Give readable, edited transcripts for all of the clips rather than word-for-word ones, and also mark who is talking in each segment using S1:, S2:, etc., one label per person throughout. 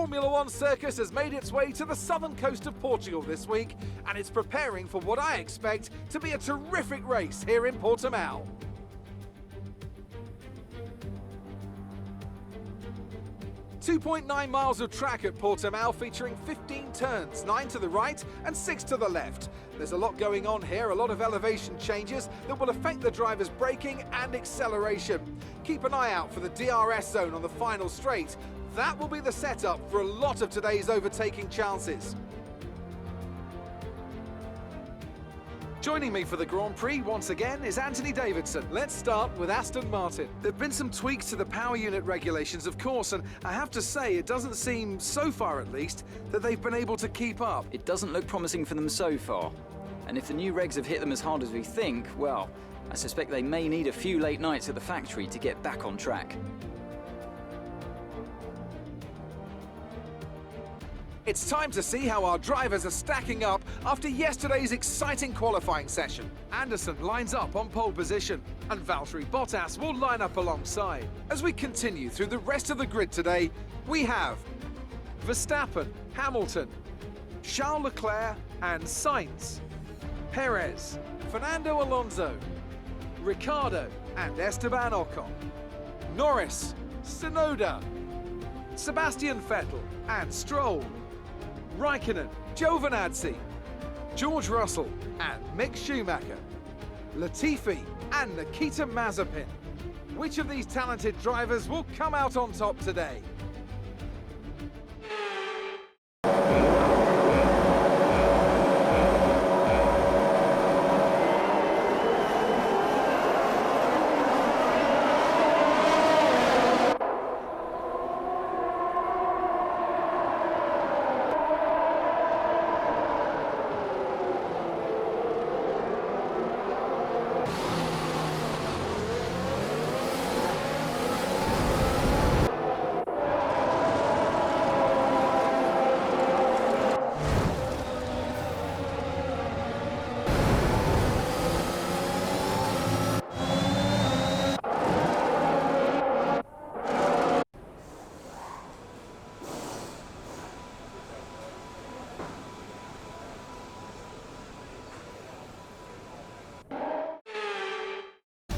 S1: Formula One circus has made its way to the southern coast of Portugal this week, and it's preparing for what I expect to be a terrific race here in Portimao. .9 miles of track at Portimao, featuring 15 turns, 9 to the right and 6 to the left. There's a lot going on here, a lot of elevation changes that will affect the driver's braking and acceleration. Keep an eye out for the DRS zone on the final straight. That will be the setup for a lot of today's overtaking chances. Joining me for the Grand Prix once again is Anthony Davidson. Let's start with Aston Martin. There have been some tweaks to the power unit regulations, of course, and I have to say it doesn't seem, so far at least, that they've been able to keep up.
S2: It doesn't look promising for them so far. And if the new regs have hit them as hard as we think, well, I suspect they may need a few late nights at the factory to get back on track.
S1: It's time to see how our drivers are stacking up after yesterday's exciting qualifying session. Anderson lines up on pole position, and Valtteri Bottas will line up alongside. As we continue through the rest of the grid today, we have Verstappen, Hamilton, Charles Leclerc and Sainz, Perez, Fernando Alonso, Ricciardo and Esteban Ocon, Norris, Tsunoda, Sebastian Vettel and Stroll, Raikkonen, Giovinazzi, George Russell and Mick Schumacher, Latifi and Nikita Mazepin. Which of these talented drivers will come out on top today?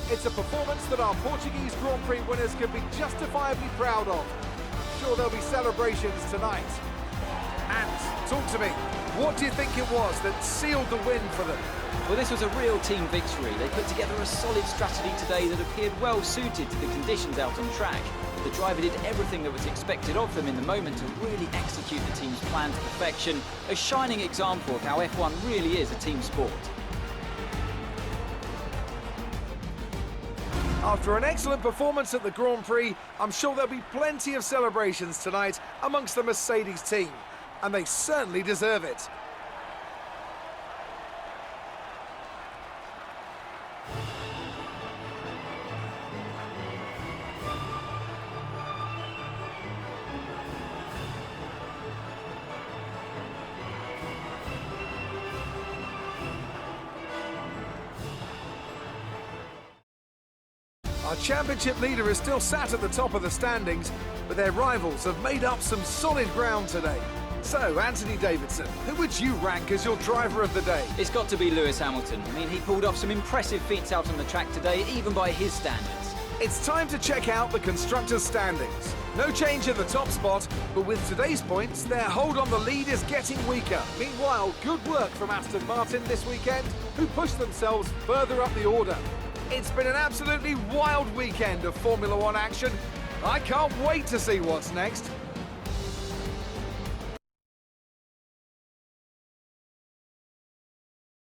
S1: It's a performance that our Portuguese Grand Prix winners can be justifiably proud of. I'm sure there'll be celebrations tonight. And talk to me, what do you think it was that sealed the win for them?
S2: Well, this was a real team victory. They put together a solid strategy today that appeared well suited to the conditions out on track. The driver did everything that was expected of them in the moment to really execute the team's plan to perfection. A shining example of how F1 really is a team sport.
S1: After an excellent performance at the Grand Prix, I'm sure there'll be plenty of celebrations tonight amongst the Mercedes team, and they certainly deserve it. Our championship leader is still sat at the top of the standings, but their rivals have made up some solid ground today. So, Anthony Davidson, who would you rank as your driver of the day?
S2: It's got to be Lewis Hamilton. I mean, he pulled off some impressive feats out on the track today, even by his standards.
S1: It's time to check out the constructors' standings. No change in the top spot, but with today's points, their hold on the lead is getting weaker. Meanwhile, good work from Aston Martin this weekend, who pushed themselves further up the order. It's been an absolutely wild weekend of Formula One action. I can't wait to see what's next.